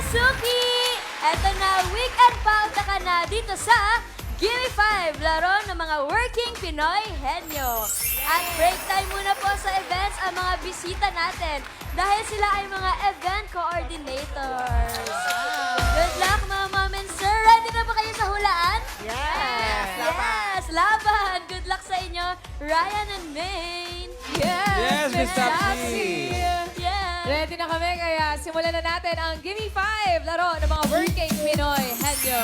Suki! Eto na, weekend pauta ka na dito sa Gimme 5, laro ng mga working Pinoy henyo. At break time muna po sa events ang mga bisita natin dahil sila ay mga event coordinators. Good luck mga mom and sir! Ready na ba kayo sa hulaan? Yes! Laban! Good luck sa inyo, Ryan and Maine! Yes, Miss Tapsi! Yes! Ready na kami, kaya simulan na natin ang Gimme 5, laro ng mga working Pinoy henyo.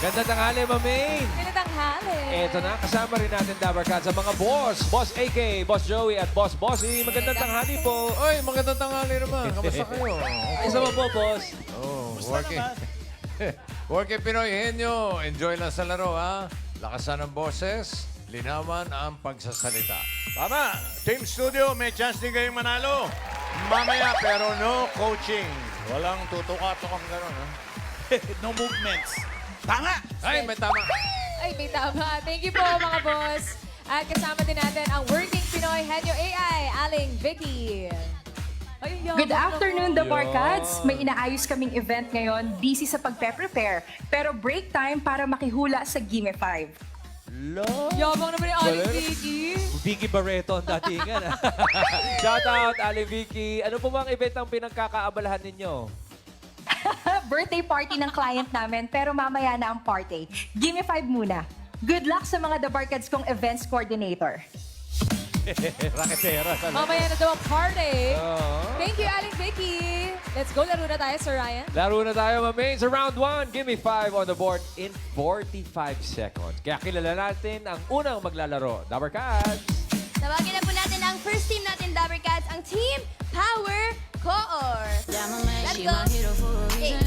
Ganda tanghali, Mamain! Ganitang hali. Eto na, kasama rin natin Dabarkat sa mga boss. Boss AK, Boss Joey at Boss Bossy. Magandang tanghali po. Oy, magandang tanghali naman. Kamusta kayo? Ay, sama po, boss. Oh, working. Working Pinoy Henyo. Enjoy lang sa laro, ha? Lakasan ng boses, linawan ang pagsasalita. Tama. Team Studio, may chance din kayong manalo. Mamaya, pero no coaching. Walang tutuka-tukang gano'n, ha? No movements. Tama! Ay, may tama. Ay, may tama. Thank you po, mga boss. At kasama din natin ang working Pinoy henyo AI, Aling Vicky. Ay, Good afternoon, The Barkads. May inaayos kaming event ngayon. Busy sa pagpe-prepare. Pero break time para makihula sa Gimme 5. Yabang naman ni Aling Galing. Vicky. Vicky Barreto ang datingan. Shout out, Ali Vicky. Ano po bang event ang pinagkakaabalahan ninyo? Birthday party ng client namin, pero mamaya na ang party. Gimme 5 muna. Good luck sa mga The Barkads kong events coordinator. Raketera talaga. Mamaya na daw ang party. Oo. Thank you, Aling Vicky. Let's go, laro na tayo, Sir Ryan. Laro na tayo, Mamain. Sa round 1, give me 5 on the board in 45 seconds. Kaya kilala natin ang unang maglalaro. Dabarkat! Tawagin na po natin ang first team natin, Dabber Cats, ang Team Power Coor. Let's go! Hey.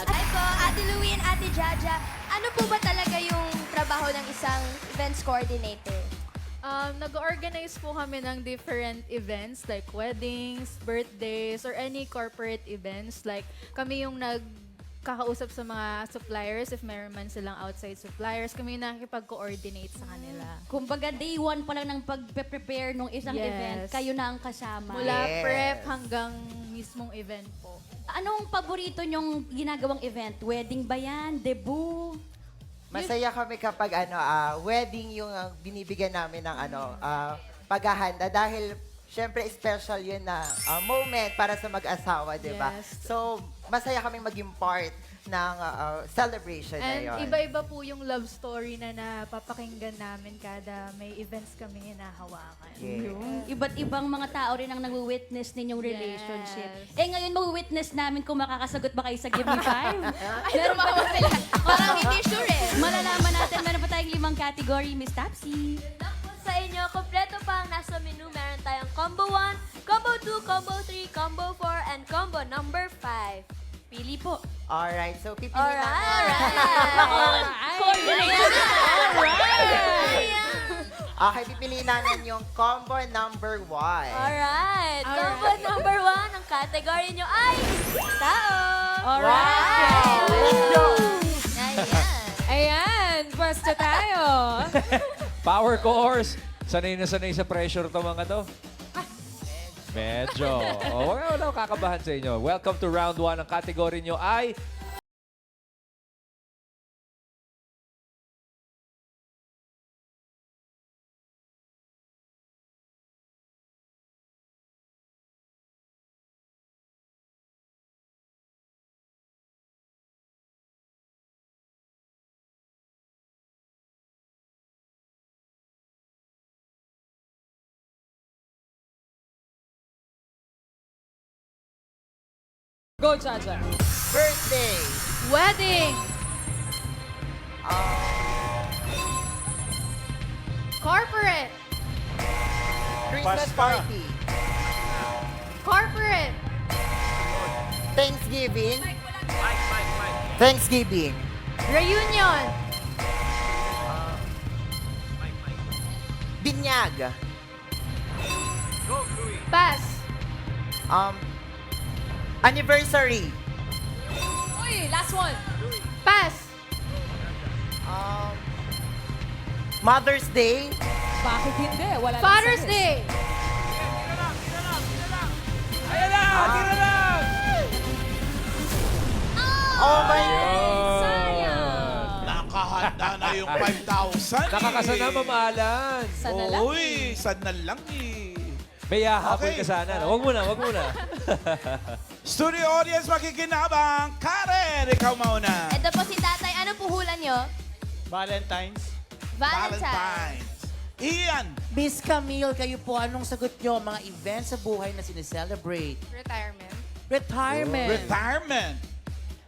Hi po, Ate Louie and Ate Jaja. Ano po ba talaga yung trabaho ng isang events coordinator? Nag-organize po kami ng different events like weddings, birthdays, or any corporate events. Like, kami yung nagkakausap sa mga suppliers if meron man silang outside suppliers. Kami yung nakikipag-coordinate sa kanila. Kumbaga, day one pa lang ng pag-prepare ng isang Yes. event, kayo na ang kasama. Mula prep hanggang mismong event po. Anong paborito nyong ginagawang event? Wedding ba yan? Debut? Masaya kami kapag wedding yung binibigyan namin ng paghahanda dahil syempre special yun na moment para sa mag-asawa, 'di ba? Yes. So, masaya kaming maging part ng celebration na And yun. iba-iba po yung love story na napapakinggan namin kada may events kami hinahawakan. Yeah. Iba't ibang mga tao rin ang nag-witness ninyong relationship. Yes. Eh ngayon, mag-witness namin kung makakasagot ba kayo sa Give Me 5. Ay, tumawa sila. Parang hindi sure eh. Malalaman natin, meron pa tayong 5 category, Miss Tapsi. Sa inyo, kompleto pa ang nasa menu. Meron tayong Combo 1, Combo 2, Combo 3, Combo 4, and Combo number 5. Pili po. Alright, so pipiliin Alright! Okay, pipiliin namin yung combo number 1. Alright! Combo number 1, ang category nyo ay tao! Alright. Let's go! Ayan! Ayan, pwesto tayo. Power course. Sanay na sanay sa pressure to mga to. Medyo. Wala akong kakabahan sa inyo. Welcome to round 1. Ang category nyo ay Go, Jaja. Birthday! Wedding! Corporate! Christmas Pasta. party! Corporate! Thanksgiving! Thanksgiving! Reunion! Binyag! Pass! Anniversary! Uy, last one. Pass! Mother's Day! Bakit hindi? Wala nang Father's sabi. Day! Ayan na! Tira lang! Handa na yung 5,000 Nakakasana, mamahalan. Sana lang. Uy, sana lang eh. May hahabol Okay. ka sana. No? Wag muna, wag muna. Studio audience makikinabang. Karen, ikaw mauna. Ito po si tatay. Anong puhulan nyo? Valentine's. Valentine. Ian, Miss Camille, kayo po, anong sagot nyo? Mga events sa buhay na sineselebrate? Retirement. Retirement. retirement.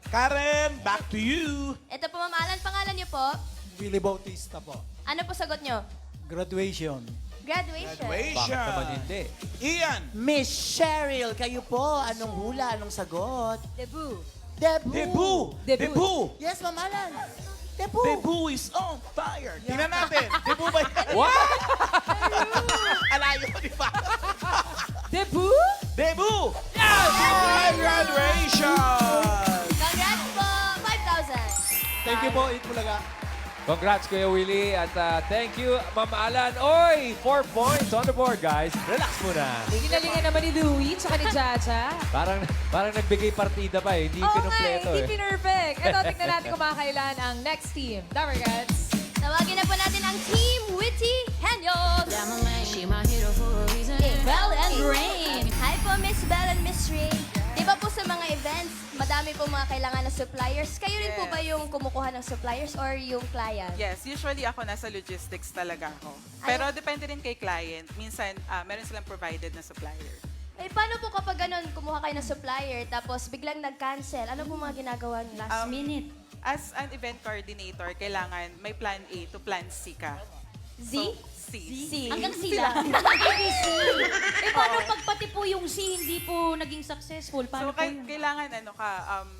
Karen, back to you. Ito po, Ma'am Alan. Pangalan nyo po? Billy Bautista po. Ano po sagot nyo? Graduation. Graduation. Bakit naman Graduation. hindi? Ian, Miss Cheryl, kayo po, anong hula, anong sagot? Debut. Debu. Debu. Debu. Yes, Ma'am Alan. Debu. Debu is on fire. Tingnan natin. Debu ba yan? What? Alayo, di ba? Debut? Debu. Yes! Graduation. Congrats po. 5,000. Thank you po, Itbulaga. Congrats, Kuya Willie. At thank you, Ma'am Alan. Oy, 4 points on the board, guys. Relax muna. Ginalingan naman ni Louie tsaka ni Jaja. Parang nagbigay partida pa eh. Hindi Oo nga, pinumpleto hindi eh. pinurfect. Ito, tignan natin kung makakailan ang next team. Damarcats. Tawagin na po natin ang Team Witty Henios. Belle and Rain. Hi po, Miss Belle and Miss Rain. Di ba po sa mga events, madami po mga kailangan ng suppliers. Kayo rin po ba yung kumukuha ng suppliers or yung client? Yes, usually ako nasa logistics talaga ako. Pero depende rin kay client. Minsan, meron silang provided na supplier. Eh, paano po kapag ganun, kumuha kayo ng supplier, tapos biglang nag-cancel? Ano po mga ginagawa niyo? Last minute. As an event coordinator, kailangan may plan A to plan C ka. Z? C. Hanggang C lang. ABC. Eh, paano pag pati po yung C hindi po naging successful? So, Paano po yun? kailangan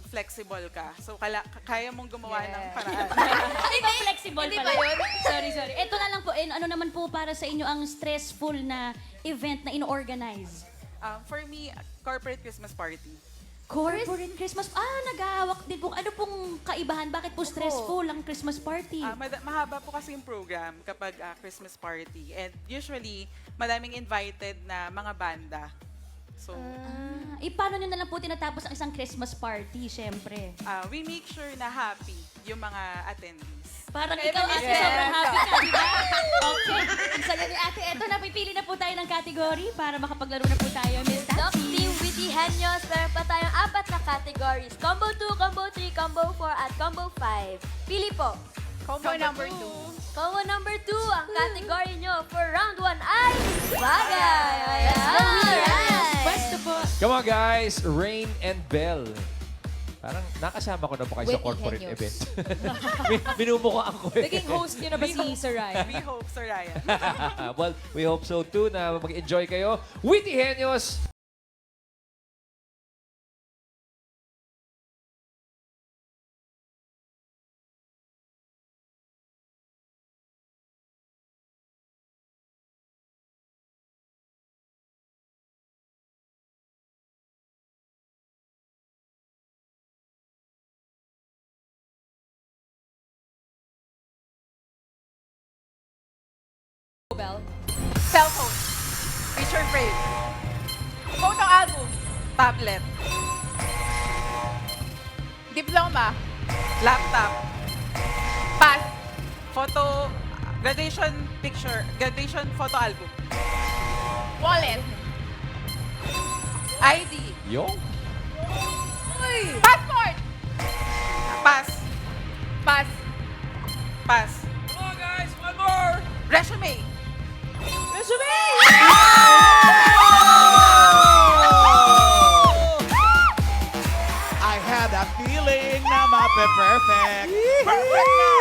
flexible ka. So, kaya mong gumawa ng paraan. Hindi ba flexible Hindi pala? ba yun? Sorry. Ito na lang po, ano naman po para sa inyo ang stressful na event na ino-organize? For me, corporate Christmas party. Corporate Christmas. Naghahawak din po. Ano pong kaibahan? Bakit po stressful ang Christmas party? Mahaba po kasi yung program kapag Christmas party. And usually, madaming invited na mga banda. So, Paano nyo na lang po tinatapos ang isang Christmas party, syempre? we make sure na happy yung mga attendees. Parang Kaya ikaw, Miss ate, sobrang happy ka, di ba? Okay. Ang saya ni ate. Eto, napipili na po tayo ng category para makapaglaro na po tayo, Miss Doc Tatsy. Team Witty Henios, meron pa tayong 4 na categories. Combo 2, Combo 3, Combo 4, at Combo 5. Pili po. Combo number 2. Combo number 2, ang category nyo for round 1 ay bagay. Ayan. Pwesto po. Come on, guys. Rain and Belle. Parang nakasama ko na po kayo sa Witty corporate Henios. event. Minumukhaan ko eh. Naging host nyo na ba si Sir Ryan? We hope, Sir Ryan. Well, we hope so too na mag-enjoy kayo. Witty Henios! Bell. Cellphone. Picture frame. Photo album. Tablet. Diploma. Laptop. Pass. Photo. Graduation picture. Graduation photo album. Wallet. ID. Yo? Passport. Pass. Pass. Pass. Come on, guys! One more! Resume. I had a feeling na mape-perfect. Perfect na!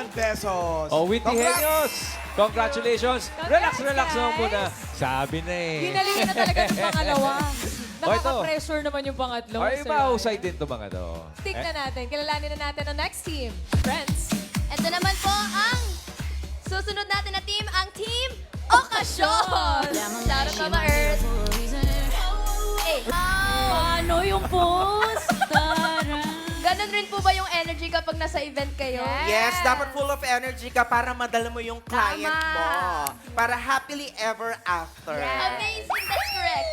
5,000 pesos. Oh, Witty Congrats! Henios! Congratulations! Relax, relax guys! naman muna. Sabi na eh. Ginalingan na talaga ng pangalawa. O, ito. Nakaka-pressure naman yung pangatlo. Ay, Sir mahusay Ryan. din to mga to. Tignan natin. Kilalanin na natin ang next team. Friends. Ito naman po ang susunod natin na team, ang Team Okasyon. Shoutout Mama Earth. Eh, Ano yung post? Tara. ganun rin po ba yung energy kapag nasa event kayo? Yes, dapat full of energy ka para madala mo yung client Tama. mo. Para happily ever after. Amazing, that's correct.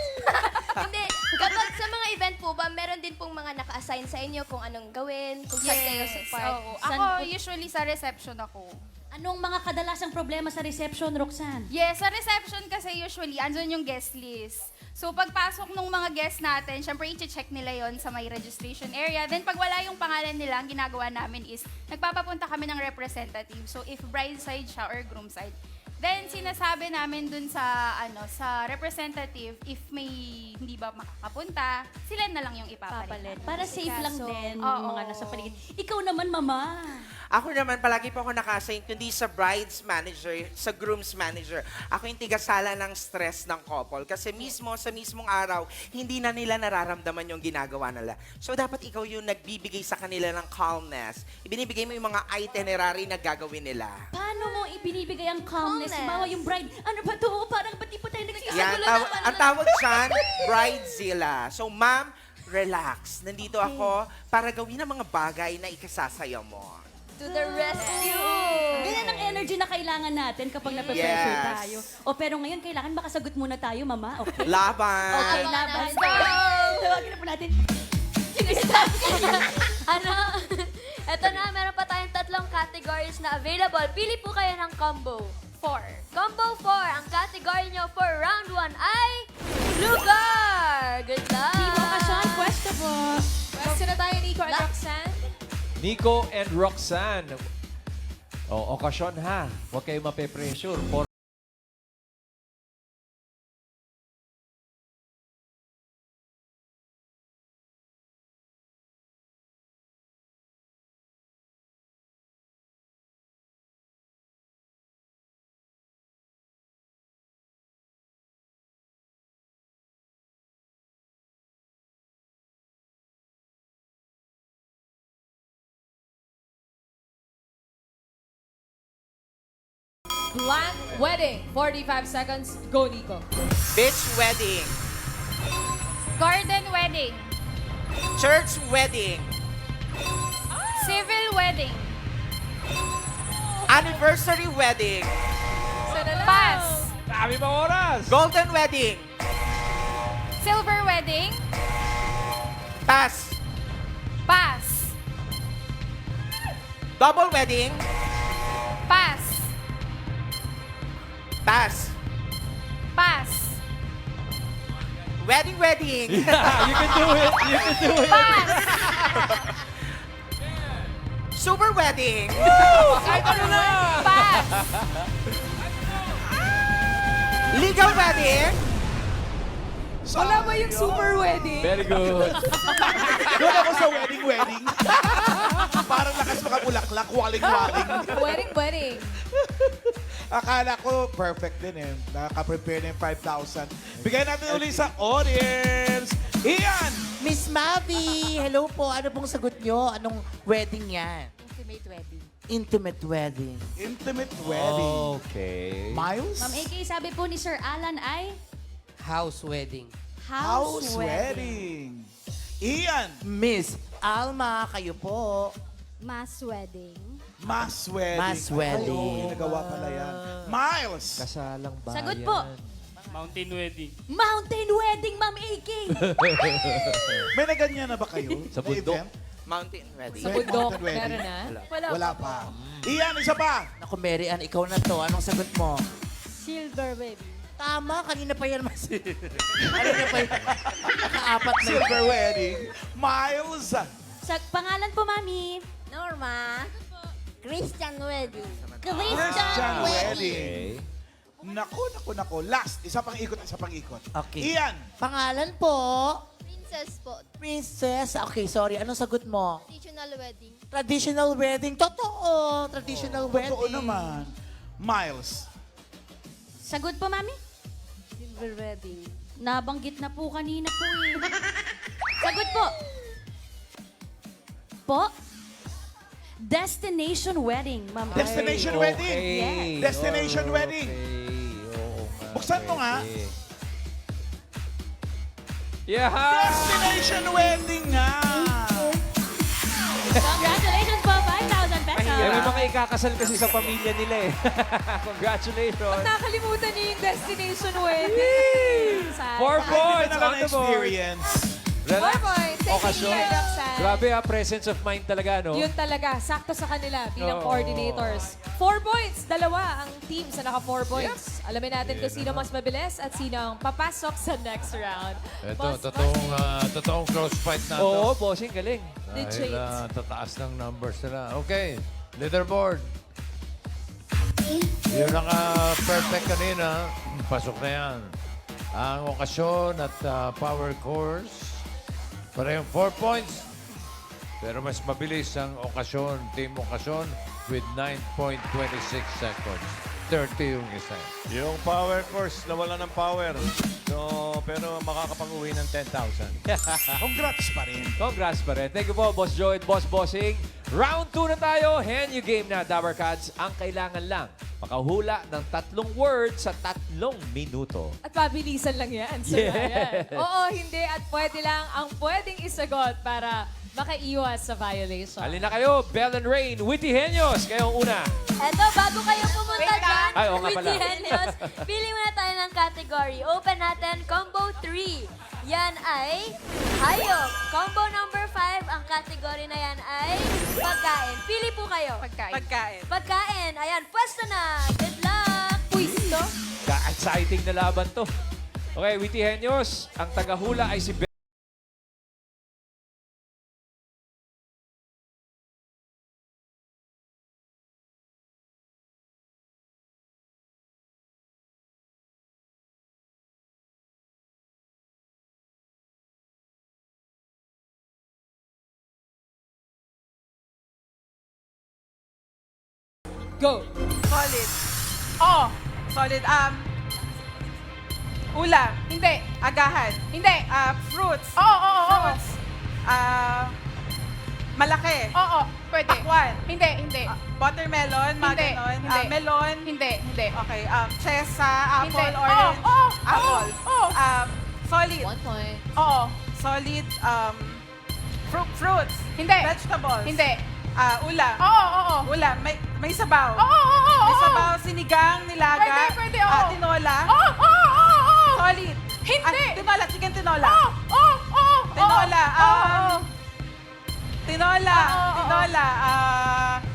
Hindi, kapag sa mga event po ba, meron din pong mga naka-assign sa inyo kung anong gawin, kung saan kayo support? Oo. Ako, usually sa reception ako. Anong mga kadalasang problema sa reception, Roxanne? Yes, sa reception kasi usually, andun yung guest list. So, pagpasok ng mga guests natin, syempre, i-check nila yon sa may registration area. Then, pag wala yung pangalan nila, ang ginagawa namin is, nagpapapunta kami ng representative. So, if bride side siya or groom side, then, sinasabi namin dun sa, sa representative, if may hindi ba makakapunta, sila na lang yung ipapalit. Para safe lang din Oo. yung mga nasa paligid. Ikaw naman, Mama. Ako naman, palagi po ako naka-assign, kundi sa bride's manager, sa groom's manager. Ako yung tigasala ng stress ng couple. Kasi mismo, sa mismong araw, hindi na nila nararamdaman yung ginagawa nila. So, dapat ikaw yung nagbibigay sa kanila ng calmness. Ibinibigay mo yung mga itinerary na gagawin nila. Paano mo ibinibigay ang calmness? Bawa yung bride, ano ba to? Parang ba't di po tayo Yan, nagsisagulo ang tawag dyan, bridezilla. So, ma'am, relax. Nandito ako para gawin ang mga bagay na ikasasaya mo. To the rescue! Ganyan ang energy na kailangan natin kapag nape-pressure Yes. tayo. O pero ngayon, kailangan makasagot muna tayo, Mama. Okay? Laban! Okay, laban. Let's go! Tawagin na po natin. Ano? Eto na, meron pa tayong 3 categories na available. Pili po kayo ng combo 4. Combo 4, ang category nyo for round 1 ay lugar! Good luck! Team Okasyon, pwesto po. Pwesto na tayo, Nico at Roxanne. Nico and Roxanne. Okasyon ha. Huwag kayo mape-pressure. Blank wedding. 45 seconds. Go, Nico. Beach wedding. Garden wedding. Church wedding. Civil wedding. Anniversary wedding. Pass. Dami pang oras! Golden wedding. Silver wedding. Pass. Pass. Double wedding. Pass. Pass. Pass. Wedding. Yeah, you can do it! You can do it! Pass. Super wedding. Kahit ano na! Pass. Legal wedding. Wala ba yung super wedding? Very good. Doon ako sa wedding. Parang lakas makabulaklak, waling-waling. Wedding. Akala ko perfect din eh. Nakaka-prepare na yung 5,000. Bigyan natin ulit sa audience. Ian! Miss Mavi, hello po. Ano pong sagot nyo? Anong wedding yan? Intimate wedding. Intimate wedding. Intimate wedding. Okay. Miles? Ma'am AK, sabi po ni Sir Alan ay House wedding. House wedding. Ian! Miss Alma, kayo po. Mass wedding. Mass wedding. Mass wedding. Ay, nagawa pala yan. Miles! Kasalang bayan. Sagot po. Mountain wedding. Mountain wedding, Ma'am AK. May naganyan na ba kayo? Sa Na bundok? event? Mountain wedding. Sa bundok, Mountain wedding. meron na? Wala pa. Ian, isa pa! Naku, Mary Ann, ikaw na to. Anong sagot mo? Silver baby. Tama, kanina pa yan mas. Kanina pa yan. Nakaapat na yun. Silver wedding. Miles! Sa pangalan po, Mami. Norma. Christian wedding. Christian Okay. wedding. Naku. Last. Isa pang ikot. Okay. Ian! Pangalan po? Princess po. Princess. Okay, sorry. Anong sagot mo? Traditional wedding. Traditional wedding. Totoo. Traditional wedding. Totoo naman. Miles. Sagot po, Mami. Silver wedding. Nabanggit na po kanina po eh. Sagot po. Po? Destination wedding, Ma'am. Destination wedding. Okay. Destination wedding. Oo nga. Buksan mo nga. pwede. Yeah! Destination wedding nga! Congratulations po, 5,000 pesos. Eh, may mga ikakasal kasi sa pamilya nila eh. Congratulations. Nakalimutan niyo yung destination wedding. 4 points Hindi na on the board. experience. Relax. 4 points. Thank you, Okasyon. Kuya Roxanne. Grabe presence of mind talaga, no? Yun talaga, sakto sa kanila bilang Oo. coordinators. 4 points, dalawa ang team sa naka 4 points. Alamin natin kung sino mas mabilis at sino ang papasok sa next round. Ito, Boss, totoong close fight na to. Oo, bossing, galing. Dahil tataas ng numbers nila. Okay, leaderboard. Yung naka-perfect kanina, pasok na yan. Ang okasyon at power course, parehong 4 points. Pero mas mabilis ang okasyon, team okasyon, with 9.26 seconds. 30 yung isa. Yung power course, nawala ng power. So, pero makakapag-uwi ng 10,000. Congrats pa rin. Congrats pa rin. Thank you po, Boss Joe and Boss Bossing. Round 2 na tayo. Henyo game na, Dabar Cats. Ang kailangan lang, makahula ng 3 words sa 3 minuto. At pabilisan lang yan, Sir Ryan. Oo, hindi. At pwede lang ang pwedeng isagot para makaiwas sa violation. Halina kayo, Bell and Rain, Witty Henyos. Kayong una. Eto, bago kayo pumunta dyan, Ay, oo nga pala. Witty Henyos, pili muna tayo ng category. Open natin, Combo 3. Yan ay hayop. Combo number 5, ang category na yan ay pagkain. Pili po kayo. Pagkain. Pagkain. Ayan, pwesto na. Good luck. Pwisto. Exciting na laban to. Okay, Witty Henyos. Ang tagahula ay si Bell. Go. Solid. Oo. Solid. Ulam. Hindi. Agahan. Hindi. Fruits. Oo. Fruits. Malaki. Oo. Pwede. Pakwan. Hindi. Watermelon, mga Hindi. ganon. Hindi. Melon. Hindi. Okay. Chesa, apple, Hindi. orange. Oo. Apple. Oo. Solid. 1 point. Oo. Solid. Fruits. Hindi. Vegetables. Hindi. Ulam. Oo. Ulam. May sabaw. Oo. May sabaw, sinigang, nilaga. Pwede, oo. Tinola. Oo. Solid. Hindi. Tinola, chicken tinola. Oo. Tinola. Tinola. Oo. Tinola.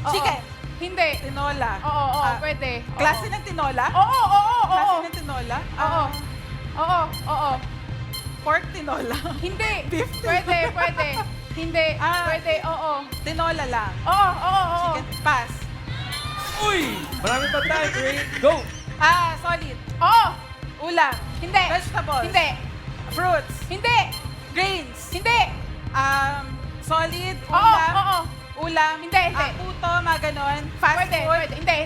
Chicken. Hindi. Tinola. Oo. Pwede. Klase ng tinola? Oo. Klase ng tinola? Oo. Pork tinola. Hindi. Beef Pwede. Hindi. Pwede. Oo. Tinola lang. Oo. Chicken. Pass. Uy! Marami pa time, Rain. Go! Solid. Oo. Ulam. Hindi. Vegetables. Hindi. Fruits. Hindi. Grains. Hindi. Solid. Oo. Ulam. Ulam. Hindi. Puto, mga ganon. Fast Pwede. food. Hindi.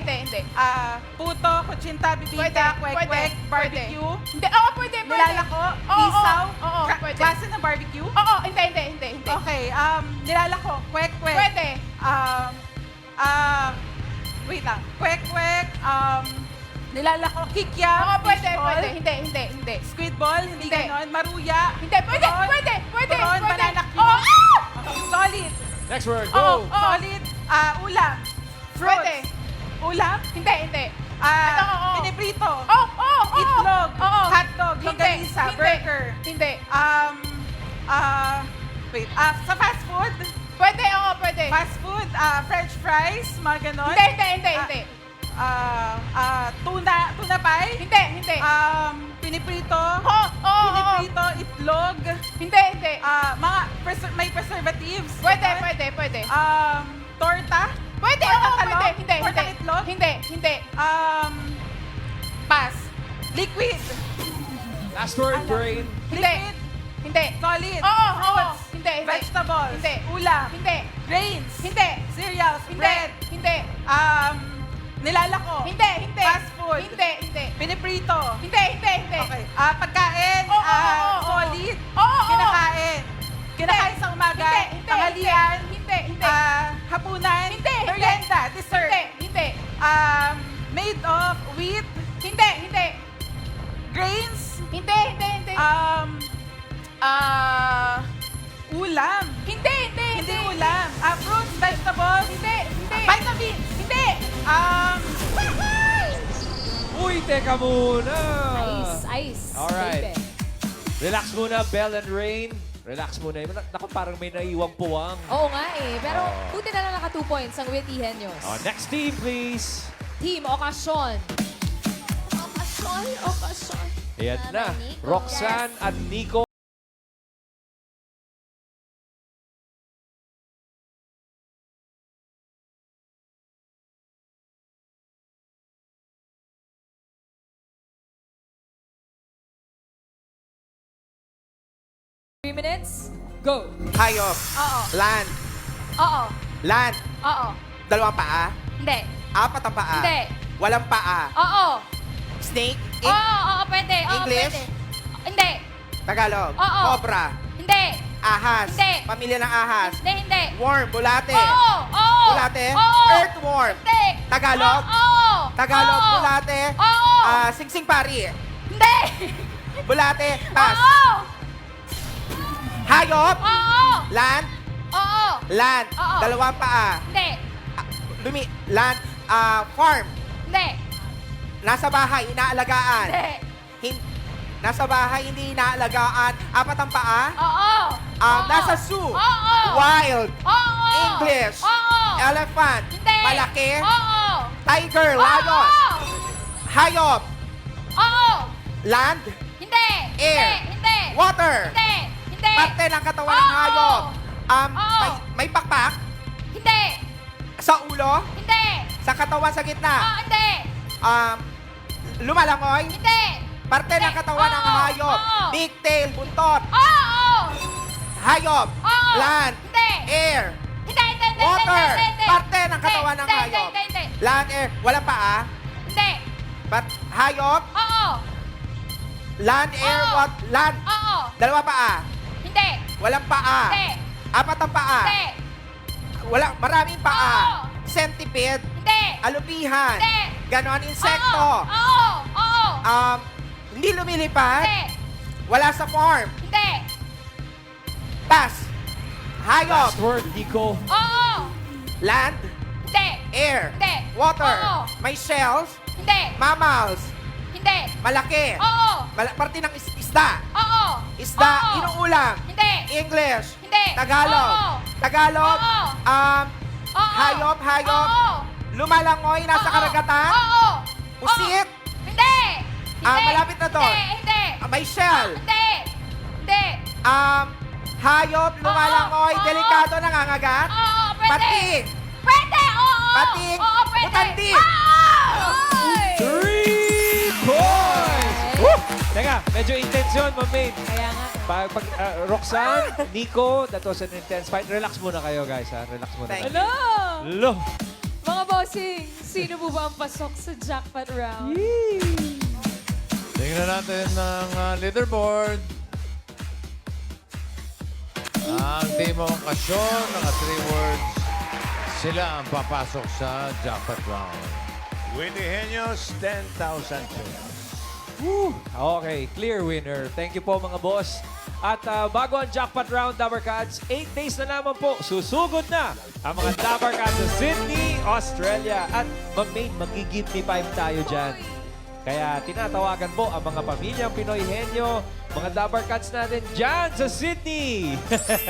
Puto, kutsinta, bibingka, kwek-kwek, barbecue. Hindi. Oo, pwede. Nilalako, Oo, isaw, oo, pwede. klase ng barbecue. Oo, hindi. Okay, nilalako, kwek-kwek. Pwede. Wait lang. Kwek-kwek, nilalako, kikyam, Oo, pwede. fishball, Hindi. squid ball, hindi Hindi. ganon, maruya. Hindi. Pwede. Turon, banana cue. Oo. Okay, solid. Next word, Oo. go! Solid, ulam. Fruits. Pwede. Ulam, Hindi. Oo. piniprito. Oo. Itlog, Oo. hotdog, Hindi. longganisa, Hindi. burger. Hindi. Wait, sa fast food, Pwede. Oo, pwede. fast food, french fries, mga ganon. Hindi. Tuna pie, Hindi. piniprito, Oo. piniprito, itlog, Hindi. mga may preservatives. Pwede. Torta, Pwede. Tortang Oo, talong? pwede. Hindi. Tortang itlog? Hindi. pass. Liquid, Last word, Rain. liquid, Hindi. solid, Oo. fruits, Hindi. vegetables, Hindi. ulam, Hindi. grains, Hindi. cereals, Hindi. bread, Hindi. nilalako, Hindi. fast food, Hindi. piniprito. Hindi. Okay. Pagkain, Oo. solid, Oo. kinakain. Kinakain sa umaga, tanghalian, Hindi. hapunan, Hindi. merienda, dessert. Hindi. Made of wheat, Hindi. grains, Hindi. ulam. Hindi ulam. Fruits, vegetables, Hindi. vitamins. Hindi. Uy, teka muna! Ice. Alright. Baby. Relax muna, Bell and Rain. Relax muna. Naku, parang may naiwang puwang. Oo nga eh. Pero Oh. buti na lang naka 2 points ang Witty Henyos. Next team, please. Team Okasyon. Okasyon. Ayan na. Nico. Roxanne at Nico. Minutes, go. Hayop. Oo. Land. Oo. Land. Oo. Dalawang paa. Hindi. Apat ang paa. Hindi. Walang paa. Oo. Snake. Oo, pwede. Oo, English? pwede. Hindi. Tagalog. Oo. Cobra. Hindi. Ahas. Hindi. Pamilya ng ahas. Hindi. Worm. Bulate. Oo. Oo. Bulate. Oo. Earthworm. Hindi. Tagalog. Oo. Tagalog. Oo. Bulate. Oo. Singsing pari. Hindi. Bulate. Pass. Oo. Hayop. Oo. Land. Oo. Land. Oo. Dalawang paa. Hindi. Land. Farm. Hindi. Nasa bahay. Inaalagaan. Hindi. Nasa bahay. Hindi inaalagaan. Apat ang paa. Oo. Nasa zoo. Oo. Wild. Oo. English. Oo. Elephant. Hindi. Malaki. Oo. Tiger. Oo. Lion. Hayop. Oo. Land. Hindi. Air. Hindi. Water. Hindi. Hindi. Parte ng katawan ng Oo. hayop. Oo. May pakpak. Hindi. Sa ulo. Hindi. Sa katawan sa gitna. Oo, hindi. Lumalangoy. Hindi. Parte ng katawan ng Oo. hayop. Oo. Big tail. Buntot. Oo. Hayop. Oo. Land. Hindi. Air. Hindi. Water. Hindi. Parte ng katawan ng Hindi. hayop. Hindi. Land, air. Walang paa. Hindi. Hayop. Oo. Land, air, Oo. land. Oo. Dalawa paa. Hindi. Walang paa. Hindi. Apat ang paa. Hindi. Maraming paa. Oo. Centipede. Hindi. Alupihan. Hindi. Ganon, insekto. Oo. Oo. Hindi lumilipad. Hindi. Wala sa farm. Hindi. Pass. Hayop. Last word, Nico. Oo. Land. Hindi. Air. Hindi. Water. Oo. May shells. Hindi. Mammals. Hindi. Malaki. Oo. Parte ng isda. Oo. Isda. Oo. Inuulam. Hindi. English. Hindi. Tagalog. Oo. Tagalog. Oo. Oo. Hayop. Oo. Lumalangoy. Nasa Oo. karagatan. Oo. Pusit. Hindi. Hindi. Malapit na doon. Hindi. May shell. Hindi. Hindi. Hayop. Lumalangoy. Oo. Delikado. Nangangagat. Oo, pwede. Pating. Pwede. Oo. Pating. Oo, pwede. Butandi. Oo. 3 points! Woo! Teka, medyo intense yun, Ma'am Maid. Kaya nga. Roxanne, Nico, that was an intense fight. Relax muna kayo, guys, ha? Relax muna kayo. Hello! Hello! Mga bossing, sino po ba ang pasok sa jackpot round? Tingnan natin ang leaderboard. Ang team of Okasyon, mga 3 words, sila ang papasok sa jackpot round. Witty Henyos, 10,000 pesos. Woo! Okay, clear winner. Thank you po, mga boss. At bago ang jackpot round, Dabber Cats, 8 days na lamang po, susugod na ang mga Dabber Cats sa Sydney, Australia. At Ma'am Maid, mag-give me 5 tayo dyan. Kaya tinatawagan po ang mga pamilyang Pinoy Henyo, mga Dabber Cats natin dyan sa Sydney.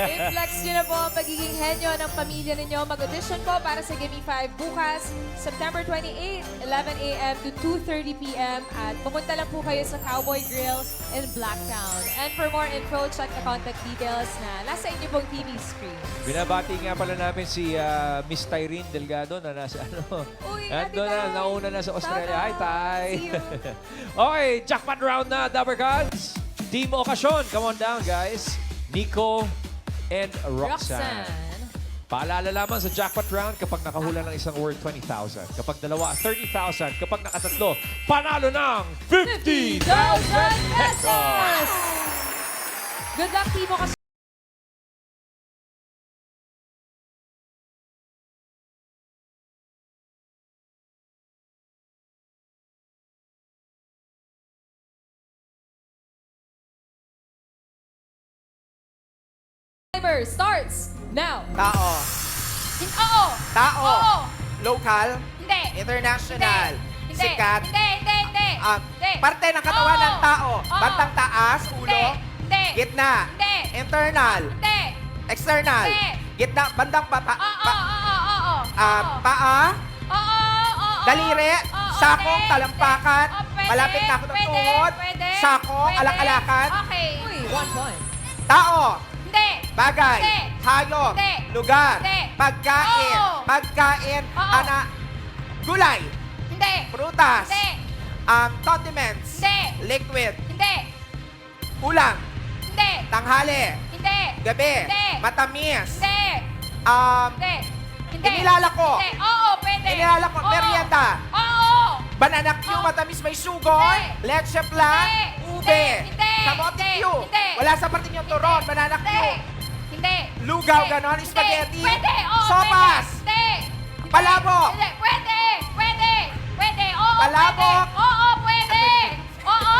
I-flex nyo na po ang pagiging henyo ng pamilya ninyo. Mag-audition po para sa Gimme 5 bukas, September 28, 11 a.m. to 2:30 p.m. At pumunta lang po kayo sa Cowboy Grill in Blacktown. And for more info, check the contact details na nasa inyo pong TV screen. Binabati nga pala namin si Miss Tyrene Delgado na nasa Uy, Ando Ate na, Tay. nauna na sa Australia. Hi, Shout out. Tay! See you. Okay, jackpot round na, Dabber Cats. Team Okasyon, come on down, guys. Nico and Roxanne. Paalala lamang sa jackpot round, kapag nakahula ng isang word, 20,000. Kapag dalawa, 30,000. Kapag nakatatlo, panalo ng 50,000 pesos! Good luck, Team Okasyon. Timer starts now. Tao. Oo. Tao. Oo. Local. Hindi. International. Hindi. Sikat. Hindi. Parte ng katawan ng tao. Oo. Bantang taas, ulo. Hindi. Gitna. Hindi. Internal. Hindi. External. Hindi. Gitna. Bandang Oo. paa. Oo. Daliri. Oo, Sakong. hindi. Talampakan. Oo, pwede. Malapit na ako ng Pwede. tuhod. Pwede. Sakong. Pwede. Alak-alakan. Okay. 1 point. Tao. Hindi. Bagay. Hindi. Hayop. Hindi. Lugar. Hindi. Pagkain. Oo. Pagkain. Oo. Gulay. Hindi. Prutas. Hindi. Condiments. Hindi. Liquid. Hindi. Ulam. Hindi. Tanghali. Hindi. Gabi. Hindi. Matamis. Hindi. Hindi. Hindi. Inilalako. Hindi. Oo, pwede. Inilalako. Oo. Merienda. Oo. Banana Q, matamis may sugoy. Hindi. Leche flan. Hindi. Ube. Hindi. Kamote Hindi. Q. Hindi. Wala sa parte niyo turon. Banana Q. Hindi. Hindi. Lugaw, Hindi. ganon. Hindi. Spaghetti. Pwede. Oo, Sopas. Pwede. Hindi. Palabok. Hindi. Pwede. Pwede. Pwede. Oo, Palabok. pwede. Oo, pwede. Oo.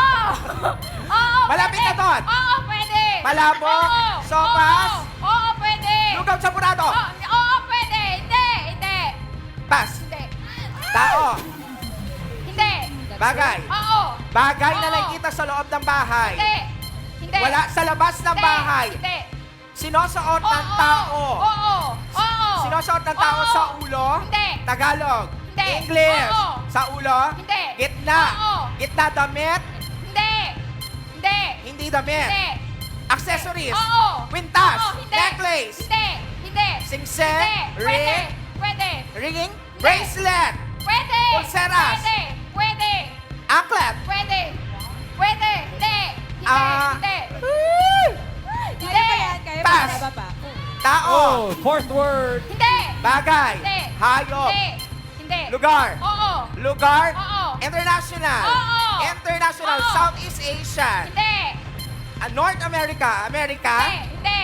Oo, Malapit pwede. na doon. Oo, pwede. Palabok. Oo. Sopas. Oo, pwede. Lugaw champurado. Oo, pwede. Hindi. Hindi. Pas. Hindi. Tao. Hindi. Bagay. Oo. Bagay na Oo. nakikita sa loob ng bahay. Hindi. Hindi. Wala sa labas ng Hindi. bahay. Hindi. Sinusuot ng Oo. tao. Oo. Oo. Sinusuot ng tao Oo. sa ulo. Hindi. Tagalog. Hindi. English. Oo. Sa ulo. Hindi. Gitna. Oo. Gitna damit. Hindi. Hindi. Hindi damit. Hindi. Accessories. Oo. Quintas. Oo. Hindi. Necklace. Hindi. Hindi. Singsing. Hindi. Pwede. Ring. Pwede. Ring. Bracelet. Pwede. Pulseras. Pwede. Pwede. Anklet. Pwede. Pwede. Hindi. Hindi. Hindi. Kaya pa yan. Kaya pa. Pass. Haba pa. Tao. Oh, fourth word. Hindi. Bagay. Hindi. Hayop. Hindi. Hindi. Lugar. Oo. Lugar. Oo. International. Oo. International. Oo. Southeast Asian. Hindi. North America. America. Hindi.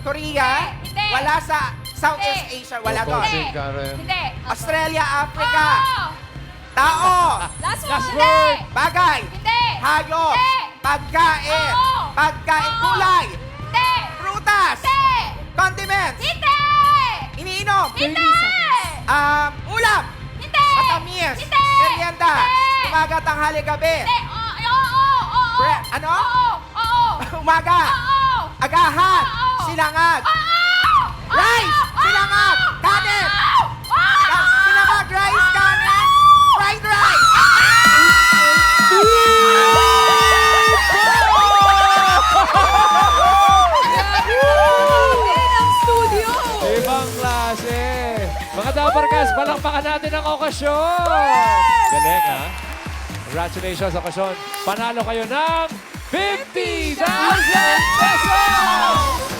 Korea. Hindi. Wala sa Southeast Hindi. Asia. Wala doon. Opposite, Karen. Hindi. Australia, Africa. Oo. Tao. Last Last one. word. Bagay. Hindi. Hayop. Hindi. Pagkain. Oo. Pagkain. Oo. Gulay. Hindi. Prutas. Hindi. Condiments. Hindi. Iniinom. Hindi. Ulam. Hindi. Matamis. Hindi. Merienda. Hindi. Umaga, tanghali, gabi. Hindi. Oo. Ano? Oo. Umaga. Oo. Agahan. Oo. Sinangag. Oo. Rice. Sinangag. Kanin. Sinangag. Rice. Kanin. Fried rice. Ang studio. Ibang klase. Mga Dabarkas, palakpakan natin ang okasyon. Galing, ha? Congratulations, okasyon. Panalo kayo ng 50,000 pesos!